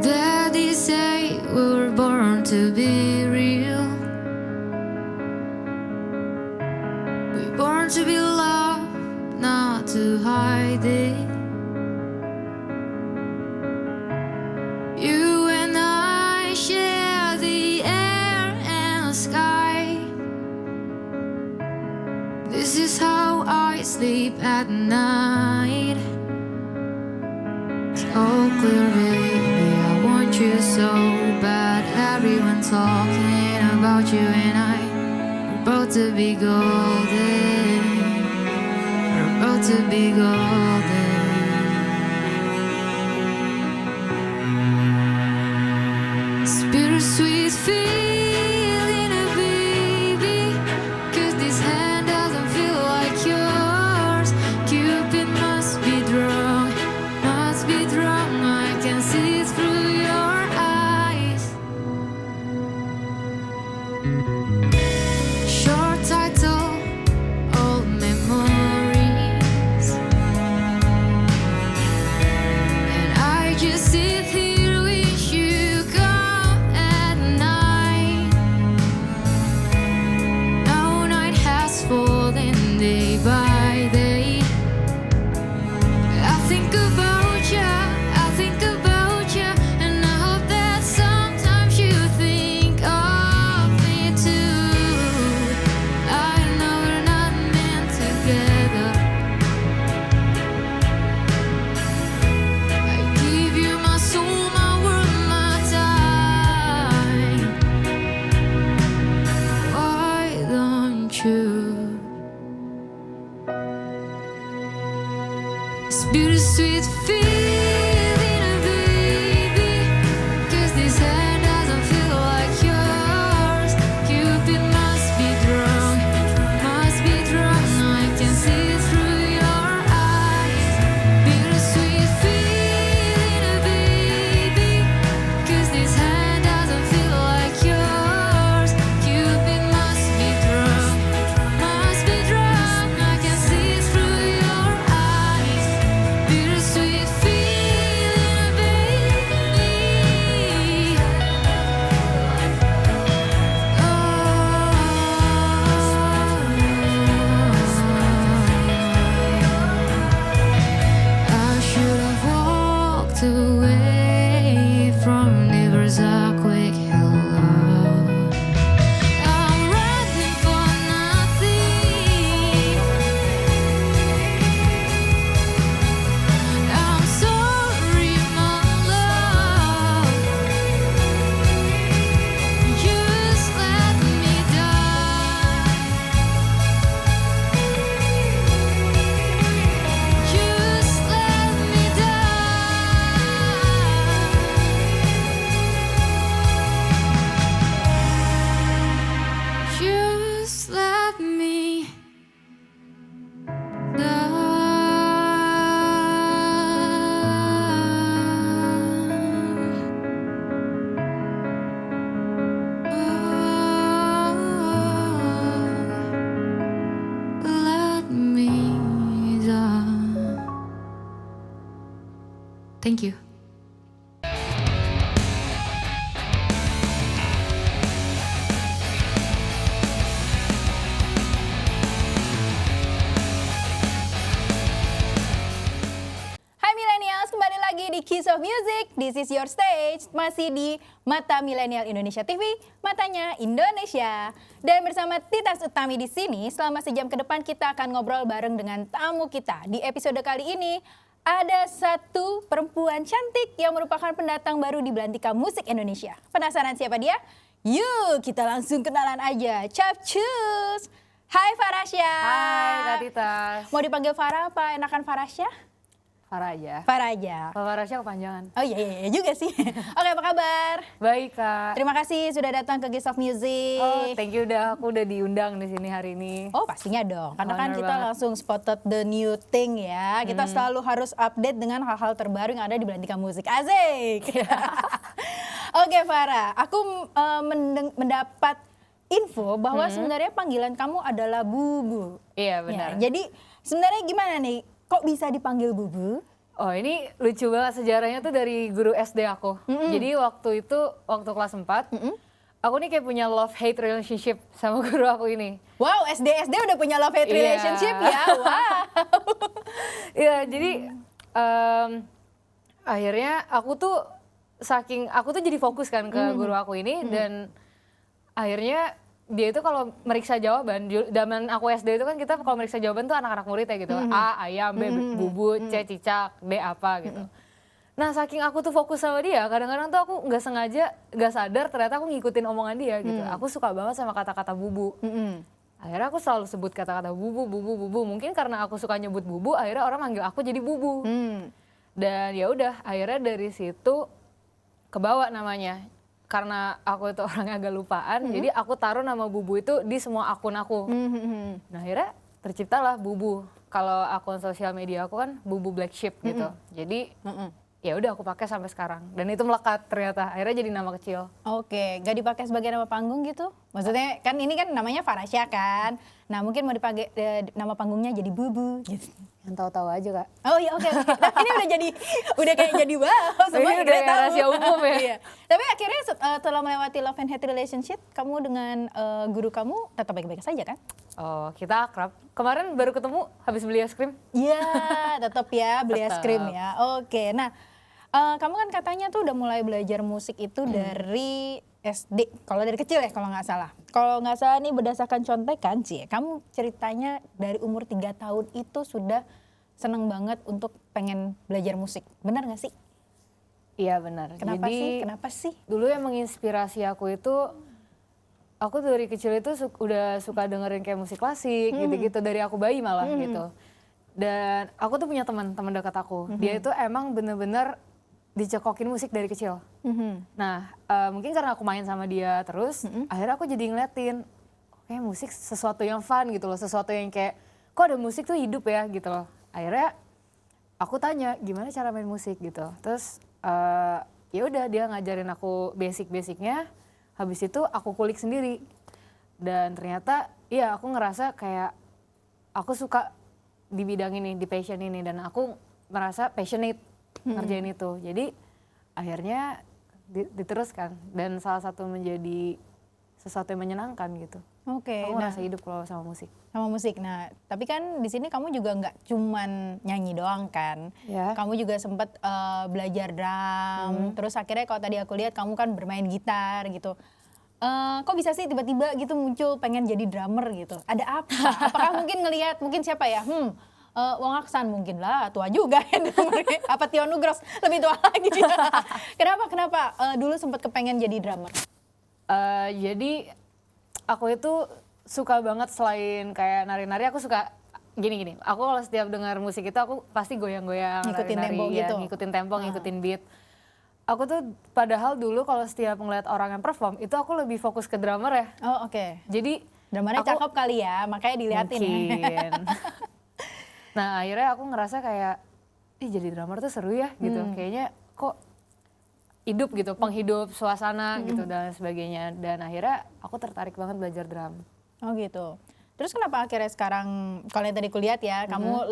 Daddy say we were born to be real. We born to be loved, not to hide it. You and I share the air and the sky. This is how I sleep at night. It's all clear, baby, I want you so bad. Everyone talking about you and I. We're about to be golden. We're about to be golden. Bittersweet feeling, baby, 'cause this hand doesn't feel like yours. Cupid must be drunk, I can see through your eyes. Short title, old memories, and I just sit here wish you come at night. No night has fallen day by day. I think about ya, and I hope that sometimes you think of me too. I know we're not meant together. I give you my soul, my world, my time. Why don't you? It's bittersweet feeling, baby, 'cause this hand doesn't feel like yours. Cupid must be drunk, I can see through your eyes. Bittersweet feeling, baby, 'cause this hand doesn't feel like yours. Cupid must be drunk, I can see through your eyes. Bittersweet feeling, baby. I should have walked away from neighbors a quick hello. I'm running for nothing. I'm sorry, my love. Just let me die. Just let me die. Just let me let me die. Thank you. Hai Millennials, kembali lagi di Kiss of Music. This is your stage. Masih di Mata Milenial Indonesia TV, matanya Indonesia. Dan bersama Titas Utami di sini, selama sejam ke depan kita akan ngobrol bareng dengan tamu kita. Di episode kali ini ada satu perempuan cantik yang merupakan pendatang baru di Belantika Musik Indonesia. Penasaran siapa dia? Yuk kita langsung kenalan aja. Capcus. Hai Farasya. Hai Kak Titas. Mau dipanggil Farah apa enakan Farasya? Farah aja. Farah aja. Kalau Farasya kepanjangan. Oh iya juga sih. Oke, apa kabar? Baik Kak. Terima kasih sudah datang ke Gift of Music. Oh thank you aku udah diundang di sini hari ini. Oh pastinya dong, karena kan Honor kita banget. langsung spotted the new thing ya. Kita selalu harus update dengan hal-hal terbaru yang ada di Belantika Musik. Asik. Oke Farah, aku mendapat info bahwa sebenarnya panggilan kamu adalah Bubu. Iya benar. Ya, jadi sebenarnya gimana nih? Kok bisa dipanggil Bubu? Oh ini lucu banget sejarahnya tuh dari guru SD aku. Jadi waktu kelas 4, aku nih kayak punya love-hate relationship sama guru aku ini. Wow, SD udah punya love hate Iya. relationship ya. Wow. Iya, jadi akhirnya aku tuh jadi fokus kan ke guru aku ini dan akhirnya dia itu kalau meriksa jawaban, zaman aku SD itu kan kita kalau meriksa jawaban tuh anak-anak murid ya gitu. A, ayam, B, bubu, C, cicak, D, apa gitu. Nah saking aku tuh fokus sama dia, kadang-kadang tuh aku nggak sengaja, nggak sadar ternyata aku ngikutin omongan dia gitu. Aku suka banget sama kata-kata bubu. Akhirnya aku selalu sebut kata-kata bubu. Mungkin karena aku suka nyebut bubu, akhirnya orang manggil aku jadi bubu. Dan ya udah, akhirnya dari situ kebawa namanya. Karena aku itu orangnya agak lupaan, jadi aku taruh nama bubu itu di semua akun aku. Nah akhirnya terciptalah bubu. Kalau akun sosial media aku kan bubu black sheep gitu. Jadi ya udah aku pakai sampai sekarang. Dan itu melekat ternyata. Akhirnya jadi nama kecil. Oke, gak dipakai sebagai nama panggung gitu? Maksudnya kan ini kan namanya Farasya kan. Nah mungkin mau dipakai nama panggungnya jadi Bubu gitu. Yang tahu-tahu aja Kak. Oh iya oke. Nah, ini udah kayak jadi wow semua Ini kita udah tahu. rahasia umum ya. Iya. Tapi akhirnya setelah melewati love and hate relationship, kamu dengan guru kamu tetap baik-baik saja kan? Oh kita akrab. Kemarin baru ketemu habis beli es krim. Iya, tetap ya beli es Tetap. krim ya. Oke, nah kamu kan katanya tuh udah mulai belajar musik itu dari SD, kalau dari kecil ya kalau nggak salah. Kalau nggak salah nih berdasarkan contekan sih, kamu ceritanya dari umur 3 tahun itu sudah seneng banget untuk pengen belajar musik. Benar nggak sih? Iya benar. Kenapa Jadi, sih? Kenapa sih? dulu yang menginspirasi aku itu, aku dari kecil itu udah suka dengerin kayak musik klasik gitu-gitu dari aku bayi malah gitu. Dan aku tuh punya teman dekat aku. Dia itu emang bener-bener dicekokin musik dari kecil. Nah mungkin karena aku main sama dia terus, akhirnya aku jadi ngeliatin, kayak musik sesuatu yang fun gitu loh, sesuatu yang kayak kok ada musik tuh hidup ya gitu loh. Akhirnya aku tanya gimana cara main musik gitu. Terus ya udah dia ngajarin aku basic-basicnya. Habis itu aku kulik sendiri. Dan ternyata iya aku ngerasa kayak aku suka di bidang ini, di passion ini, dan aku merasa passionate ngerjain itu. Jadi akhirnya diteruskan dan salah satu menjadi sesuatu yang menyenangkan gitu. Oke, Aku nah ngerasa hidup kalau sama musik. sama musik. Nah, tapi kan di sini kamu juga nggak cuman nyanyi doang kan? Ya. Kamu juga sempat belajar drum. Terus akhirnya kalau tadi aku lihat kamu kan bermain gitar gitu. Kok bisa sih tiba-tiba gitu muncul pengen jadi drummer gitu? Ada apa? Apakah mungkin ngelihat mungkin siapa ya? Wong Aksan mungkin lah, tua juga ya drummernya. Apa Tio Nugros lebih tua lagi. Kenapa dulu sempat kepengen jadi drummer? Jadi aku itu suka banget selain kayak nari-nari, aku suka gini-gini. Aku kalau setiap dengar musik itu aku pasti goyang-goyang, Ngikutin nari-nari, tempo ya, gitu? ngikutin tempo, ngikutin beat. Aku tuh padahal dulu kalau setiap ngeliat orang yang perform itu aku lebih fokus ke drummer ya. Oh oke. Jadi Drummernya aku- cakep kali ya, makanya diliatin ya. mungkin. Nah akhirnya aku ngerasa kayak, jadi drummer tuh seru ya gitu. Kayaknya kok hidup gitu, penghidup suasana gitu dan sebagainya. Dan akhirnya aku tertarik banget belajar drum. Oh gitu. Terus kenapa akhirnya sekarang, kalau yang tadi kulihat ya, kamu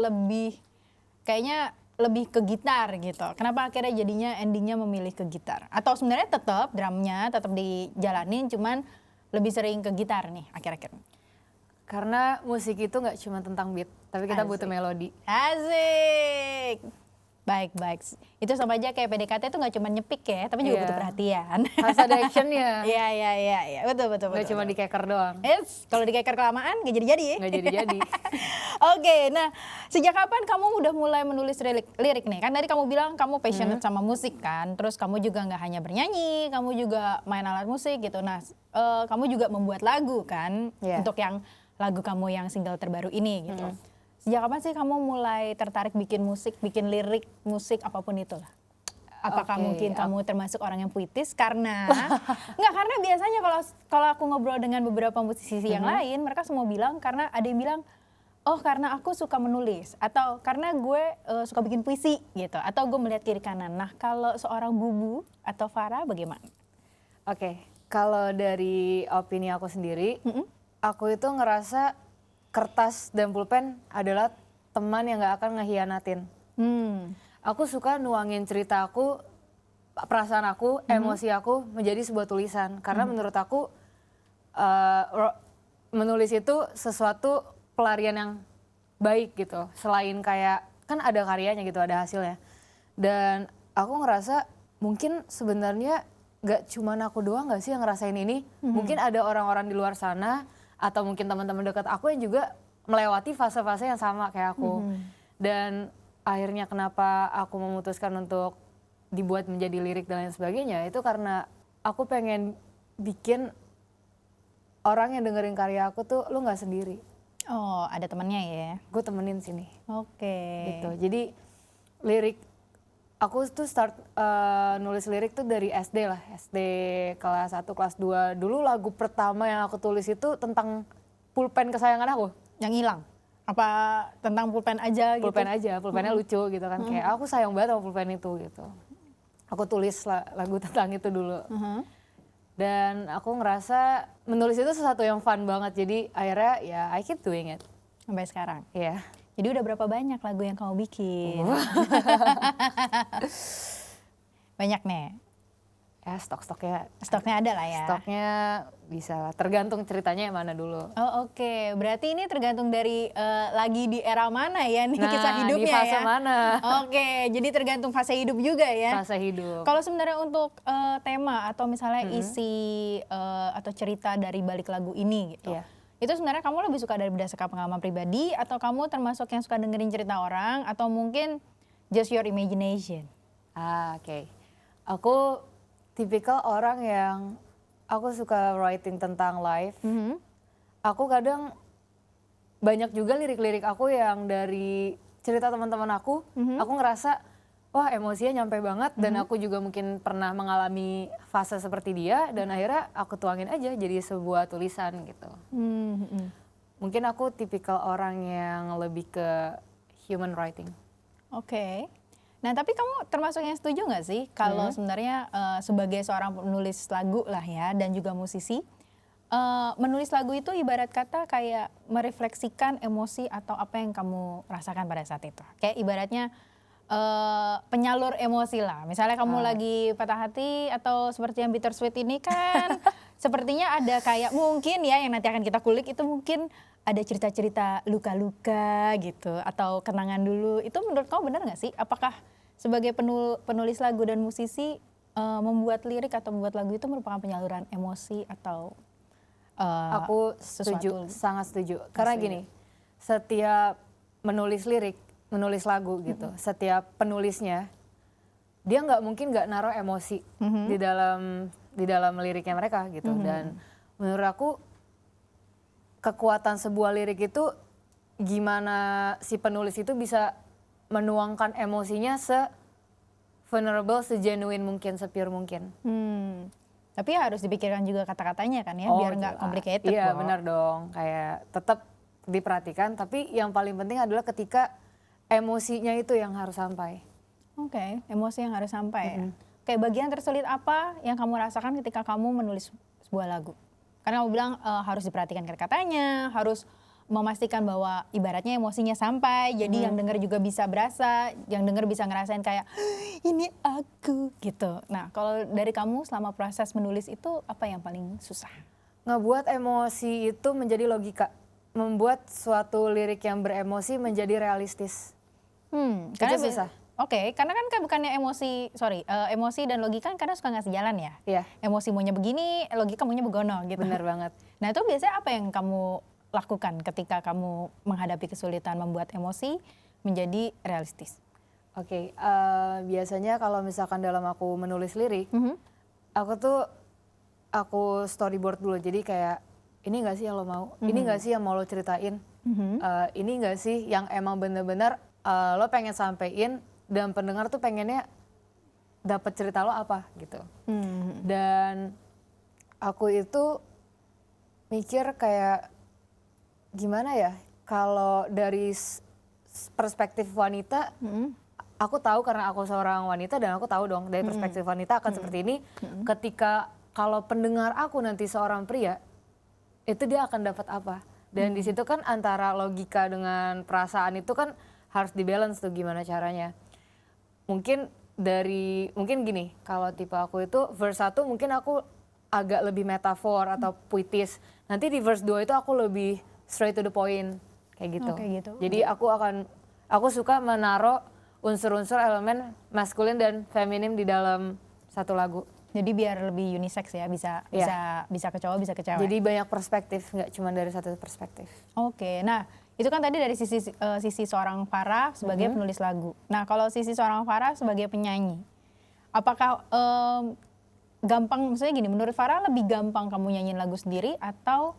kayaknya lebih ke gitar gitu. Kenapa akhirnya jadinya endingnya memilih ke gitar? Atau sebenarnya tetap drumnya tetap dijalanin, cuman lebih sering ke gitar nih akhir-akhir? Karena musik itu nggak cuma tentang beat, tapi kita butuh Asik. melodi. Asik. Baik. Itu sama aja kayak PDKT itu nggak cuma nyepik ya, tapi juga Iya. butuh perhatian. Harus ada actionnya, Iya. Betul. nggak cuma di keker doang, Kalau dikeker kelamaan nggak jadi-jadi ya. nggak jadi-jadi. Oke, nah sejak kapan kamu udah mulai menulis lirik nih? Kan tadi kamu bilang kamu passionate sama musik kan, terus kamu juga nggak hanya bernyanyi, kamu juga main alat musik gitu. Nah, kamu juga membuat lagu kan, Iya. untuk yang lagu kamu yang single terbaru ini gitu. Sejak kapan sih kamu mulai tertarik bikin musik, bikin lirik musik apapun itulah? Apakah Oke, mungkin kamu termasuk orang yang puitis? Karena karena biasanya kalau aku ngobrol dengan beberapa musisi yang lain, mereka semua bilang karena ada yang bilang, oh karena aku suka menulis, atau karena gue suka bikin puisi gitu, atau gue melihat kiri kanan. Nah kalau seorang Bubu atau Farah bagaimana? Oke, kalau dari opini aku sendiri, aku itu ngerasa kertas dan pulpen adalah teman yang nggak akan ngehianatin. aku suka nuangin cerita aku, perasaan aku, emosi aku menjadi sebuah tulisan. Karena menurut aku menulis itu sesuatu pelarian yang baik gitu. Selain kayak kan ada karyanya gitu, ada hasilnya. Dan aku ngerasa mungkin sebenarnya gak cuman aku doang gak sih yang ngerasain ini. Mungkin ada orang-orang di luar sana atau mungkin teman-teman dekat aku yang juga melewati fase-fase yang sama kayak aku. Dan akhirnya kenapa aku memutuskan untuk dibuat menjadi lirik dan lain sebagainya itu karena aku pengen bikin orang yang dengerin karya aku tuh lu nggak sendiri. Oh, ada temannya ya? Gue temenin sini. Oke. Gitu. Jadi lirik aku tuh start nulis lirik tuh dari SD lah, SD kelas 1, kelas 2. Dulu lagu pertama yang aku tulis itu tentang pulpen kesayangan aku. Yang hilang? Apa tentang pulpen aja gitu? Pulpen aja, pulpennya lucu gitu kan. Kayak aku sayang banget sama pulpen itu gitu. Aku tulis lagu tentang itu dulu. Dan aku ngerasa menulis itu sesuatu yang fun banget. Jadi akhirnya ya I keep doing it. Sampai sekarang? Iya. Jadi udah berapa banyak lagu yang kamu bikin? Banyak nih? Ya stok-stoknya. Stoknya ada lah ya? Stoknya bisa lah, tergantung ceritanya yang mana dulu. Oh oke, berarti ini tergantung dari lagi di era mana ya nih kisah hidupnya di fase ya? mana. Oke, jadi tergantung fase hidup juga ya? Fase hidup. Kalau sebenarnya untuk tema atau misalnya isi atau cerita dari balik lagu ini gitu. Iya. Itu sebenarnya kamu lebih suka dari berdasarkan pengalaman pribadi atau kamu termasuk yang suka dengerin cerita orang atau mungkin just your imagination? Oke. Aku tipikal orang yang aku suka writing tentang life. Aku kadang banyak juga lirik-lirik aku yang dari cerita teman-teman aku. Aku ngerasa wah emosinya nyampe banget dan aku juga mungkin pernah mengalami fase seperti dia dan akhirnya aku tuangin aja jadi sebuah tulisan gitu. Mungkin aku tipikal orang yang lebih ke human writing. Oke. Nah tapi kamu termasuk yang setuju nggak sih kalau sebenarnya sebagai seorang penulis lagu lah ya dan juga musisi, menulis lagu itu ibarat kata kayak merefleksikan emosi atau apa yang kamu rasakan pada saat itu. Kayak ibaratnya penyalur emosi lah. Misalnya kamu lagi patah hati atau seperti yang bittersweet ini kan sepertinya ada kayak mungkin ya yang nanti akan kita kulik itu mungkin ada cerita-cerita luka-luka gitu atau kenangan dulu. Itu menurut kamu benar nggak sih? Apakah sebagai penulis lagu dan musisi membuat lirik atau membuat lagu itu merupakan penyaluran emosi atau aku setuju, sangat setuju. Karena gini, setiap menulis lirik, menulis lagu gitu, setiap penulisnya dia nggak mungkin nggak naruh emosi di dalam liriknya mereka gitu. Dan menurut aku kekuatan sebuah lirik itu gimana si penulis itu bisa menuangkan emosinya se-vulnerable, se-genuine mungkin, se-pure mungkin. Tapi harus dipikirkan juga kata-katanya kan ya, biar nggak complicated. Iya benar dong, kayak tetap diperhatikan. Tapi yang paling penting adalah ketika emosinya itu yang harus sampai. Oke, emosi yang harus sampai. Kayak bagian tersulit apa yang kamu rasakan ketika kamu menulis sebuah lagu? Karena kamu bilang harus diperhatikan kata-katanya, harus memastikan bahwa ibaratnya emosinya sampai, jadi yang denger juga bisa berasa, yang denger bisa ngerasain kayak ini aku gitu. Nah kalau dari kamu selama proses menulis itu apa yang paling susah? Ngebuat emosi itu menjadi logika, membuat suatu lirik yang beremosi menjadi realistis. Karena itu susah. Oke, karena kan bukannya emosi dan logika kan kadang suka nggak sejalan ya. Iya. Emosi maunya begini, logika maunya begono gitu. Bener banget. Nah itu biasanya apa yang kamu lakukan ketika kamu menghadapi kesulitan membuat emosi menjadi realistis? Oke, biasanya kalau misalkan dalam aku menulis lirik, aku storyboard dulu. Jadi kayak ini nggak sih yang lo mau? Ini nggak sih yang mau lo ceritain? Ini nggak sih yang emang bener-bener lo pengen sampein dan pendengar tuh pengennya dapat cerita lo apa gitu. Dan aku itu mikir kayak gimana ya, kalau dari perspektif wanita, aku tahu karena aku seorang wanita dan aku tahu dong dari perspektif wanita akan seperti ini. Ketika kalau pendengar aku nanti seorang pria, itu dia akan dapat apa? Dan di situ kan antara logika dengan perasaan itu kan harus dibalance tuh gimana caranya. mungkin gini, kalau tipe aku itu verse 1 mungkin aku agak lebih metafor atau puitis. Nanti di verse 2 itu aku lebih straight to the point kayak gitu. Kayak gitu. Jadi aku suka menaruh unsur-unsur elemen maskulin dan feminim di dalam satu lagu. Jadi biar lebih unisex ya, bisa ke cowok, bisa ke cewek. Jadi banyak perspektif, nggak cuma dari satu perspektif. Oke, nah itu kan tadi dari sisi seorang Farah sebagai penulis lagu. Nah kalau sisi seorang Farah sebagai penyanyi, apakah gampang, maksudnya gini, menurut Farah lebih gampang kamu nyanyiin lagu sendiri atau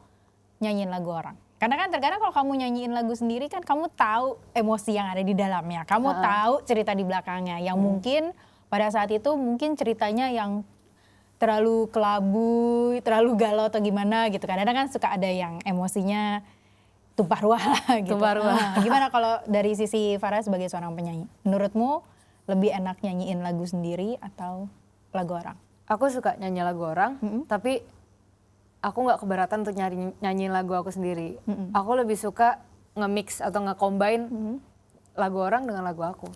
nyanyiin lagu orang? Karena kan terkadang kalau kamu nyanyiin lagu sendiri kan kamu tahu emosi yang ada di dalamnya, kamu tahu cerita di belakangnya yang mungkin pada saat itu mungkin ceritanya yang terlalu kelabu, terlalu galau atau gimana gitu. Kadang kan suka ada yang emosinya tumpah ruah lah gitu. Tumpah ruah. Gimana kalau dari sisi Farah sebagai seorang penyanyi? Menurutmu lebih enak nyanyiin lagu sendiri atau lagu orang? Aku suka nyanyi lagu orang, tapi aku nggak keberatan untuk nyanyiin lagu aku sendiri. Aku lebih suka nge-mix atau nge-combine lagu orang dengan lagu aku.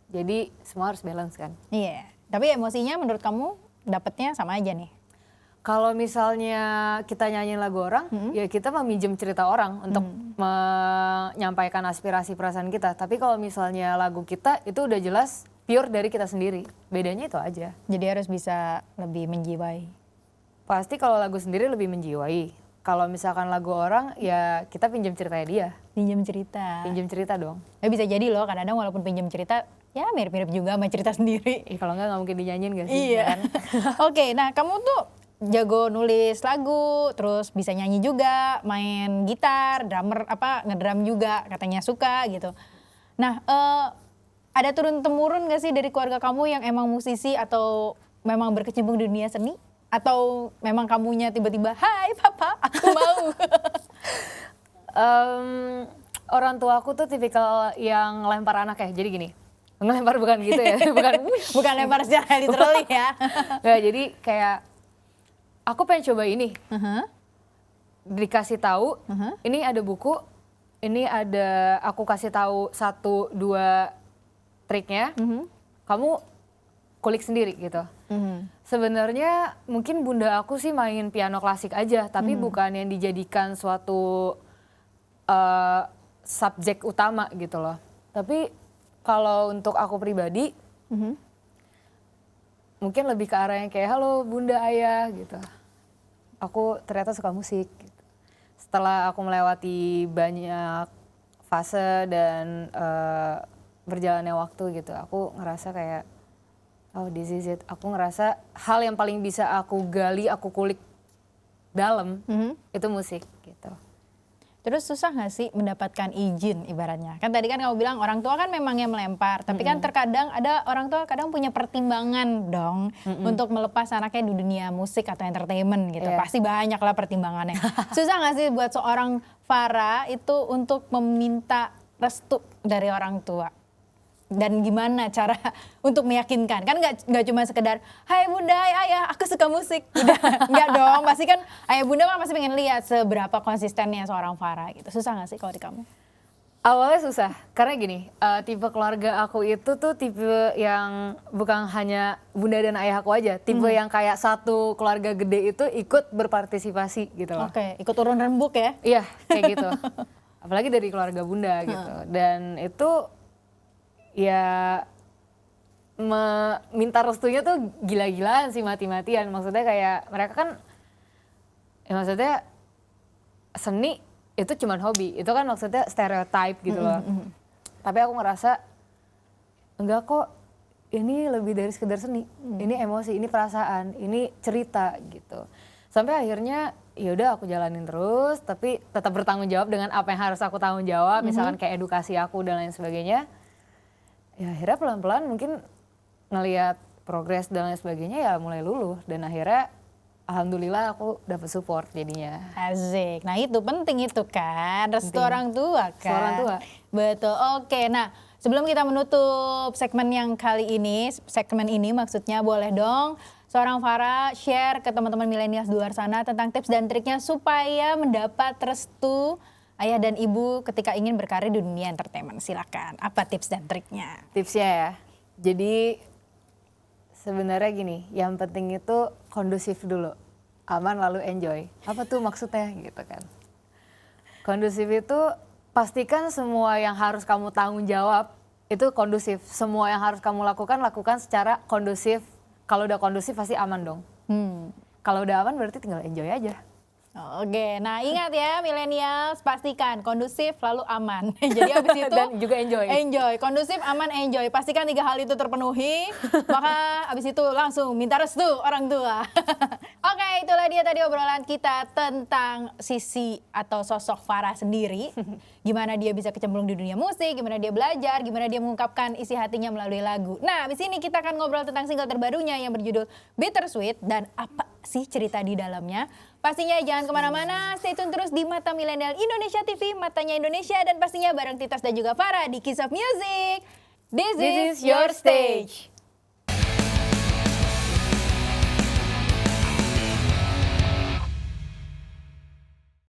Jadi semua harus balance kan. Iya, tapi emosinya menurut kamu dapetnya sama aja nih? Kalau misalnya kita nyanyiin lagu orang, ya kita meminjam cerita orang untuk menyampaikan aspirasi perasaan kita. Tapi kalau misalnya lagu kita itu udah jelas pure dari kita sendiri. Bedanya itu aja. Jadi harus bisa lebih menjiwai. Pasti kalau lagu sendiri lebih menjiwai. Kalau misalkan lagu orang, ya kita pinjam ceritanya dia. Pinjam cerita. Pinjam cerita dong. Bisa jadi loh, kadang-kadang walaupun pinjam cerita, ya mirip-mirip juga sama cerita sendiri. Kalau nggak mungkin dinyanyiin gak sih? Iya. Kan? Oke, nah kamu tuh jago nulis lagu, terus bisa nyanyi juga, main gitar, drummer ngedrum juga, katanya suka gitu. Nah, ada turun-temurun gak sih dari keluarga kamu yang emang musisi atau memang berkecimpung di dunia seni? Atau memang kamunya tiba-tiba, hai papa, aku mau. Orang tua aku tuh tipikal yang lempar anak ya, jadi gini. Ngelempar bukan gitu ya, bukan lempar secara literally ya. Nggak, jadi kayak aku pengen coba ini. Dikasih tahu, ini ada buku, ini ada aku kasih tahu 1-2 triknya. Kamu kulik sendiri gitu. Sebenarnya mungkin bunda aku sih main piano klasik aja, tapi bukan yang dijadikan suatu subjek utama gitu loh. Tapi kalau untuk aku pribadi, mungkin lebih ke arah yang kayak halo bunda ayah gitu. Aku ternyata suka musik. Gitu. Setelah aku melewati banyak fase dan berjalannya waktu gitu, aku ngerasa kayak oh this is it. Aku ngerasa hal yang paling bisa aku gali, aku kulik dalam itu musik gitu. Terus susah gak sih mendapatkan izin ibaratnya? Kan tadi kan kamu bilang orang tua kan memang yang melempar. Tapi kan terkadang ada orang tua kadang punya pertimbangan dong untuk melepas anaknya di dunia musik atau entertainment gitu. Pasti banyak lah pertimbangannya. Susah gak sih buat seorang Farah itu untuk meminta restu dari orang tua? Dan gimana cara untuk meyakinkan? Kan nggak cuma sekedar, hai bunda, hai ayah, aku suka musik. Udah, nggak dong. Pasti kan ayah bunda kan pasti pengen lihat seberapa konsistennya seorang Farah gitu. Susah nggak sih kalau di kamu? Awalnya susah, karena gini, tipe keluarga aku itu tuh tipe yang bukan hanya bunda dan ayah aku aja. Tipe yang kayak satu keluarga gede itu ikut berpartisipasi gitu loh. Oke, ikut turun rembuk ya? Iya, kayak gitu. Apalagi dari keluarga bunda gitu. Dan itu ya minta restunya tuh gila-gilaan sih, mati-matian. Maksudnya kayak mereka kan, ya maksudnya seni itu cuman hobi. Itu kan maksudnya stereotype gitu loh. Tapi aku ngerasa enggak kok, ini lebih dari sekedar seni. Ini emosi, ini perasaan, ini cerita gitu. Sampai akhirnya yaudah aku jalanin terus, tapi tetap bertanggung jawab dengan apa yang harus aku tanggung jawab. Misalkan kayak edukasi aku dan lain sebagainya. Ya akhirnya pelan-pelan mungkin ngelihat progres dan lain sebagainya ya mulai luluh. Dan akhirnya alhamdulillah aku dapat support jadinya. Asik. Nah itu penting itu kan, restu orang tua kan. Orang tua. Betul. Oke, nah sebelum kita menutup segmen yang kali ini, segmen ini maksudnya boleh dong seorang Farah share ke teman-teman milenial di luar sana tentang tips dan triknya supaya mendapat restu ayah dan ibu ketika ingin berkarir di dunia entertainment. Silakan, apa tips dan triknya? Tipsnya ya, Jadi sebenarnya gini, yang penting itu kondusif dulu, aman lalu enjoy. Apa tuh maksudnya gitu kan? Kondusif itu pastikan semua yang harus kamu tanggung jawab itu kondusif. Semua yang harus kamu lakukan secara kondusif. Kalau udah kondusif pasti aman dong. Kalau udah aman berarti tinggal enjoy aja. Oke, nah ingat ya millennials, pastikan kondusif lalu aman. Jadi abis itu Dan juga enjoy. Enjoy, kondusif, aman, enjoy. Pastikan 3 hal itu terpenuhi, maka abis itu langsung minta restu orang tua. Oke, itulah dia tadi obrolan kita tentang sisi atau sosok Farah sendiri. Gimana dia bisa kecemplung di dunia musik, gimana dia belajar, gimana dia mengungkapkan isi hatinya melalui lagu. Nah, abis ini kita akan ngobrol tentang single terbarunya yang berjudul Bittersweet dan apa sih cerita di dalamnya. Pastinya jangan kemana-mana, stay tune terus di Mata Milenial Indonesia TV, Matanya Indonesia, dan pastinya bareng Titas dan juga Farah di Kiss of Music. This is your stage.